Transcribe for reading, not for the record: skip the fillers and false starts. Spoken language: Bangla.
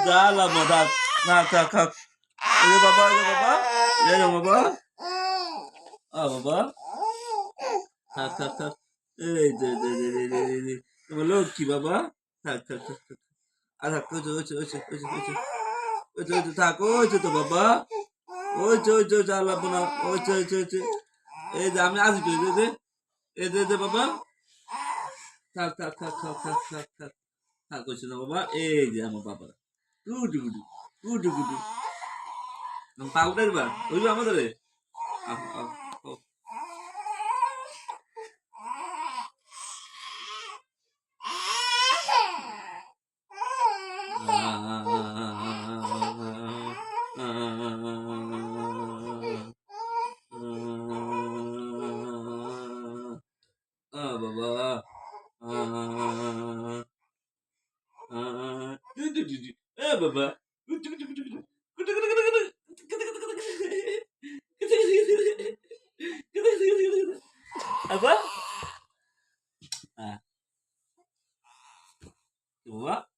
Dala mo dak. Nak. Ini baba, ini baba. Ini baba. Ah baba. থাক। এই যে। তোমার লক্ষ্মী বাবা। থাক। আর থাক, ওইছে, থাক, ওইছে তো বাবা। ওইছে, আর লাগবো না। ওইছে। এই যে আমি আসি তো, এই যে বাবা। থাক। থাক, ওইছে না বাবা। এই যে আমার বাবা। গুডু। পাউডার বা ওই যে আমাদের আহ, আহ, আহ। বাবা এ বাবা apa? Ah, coba.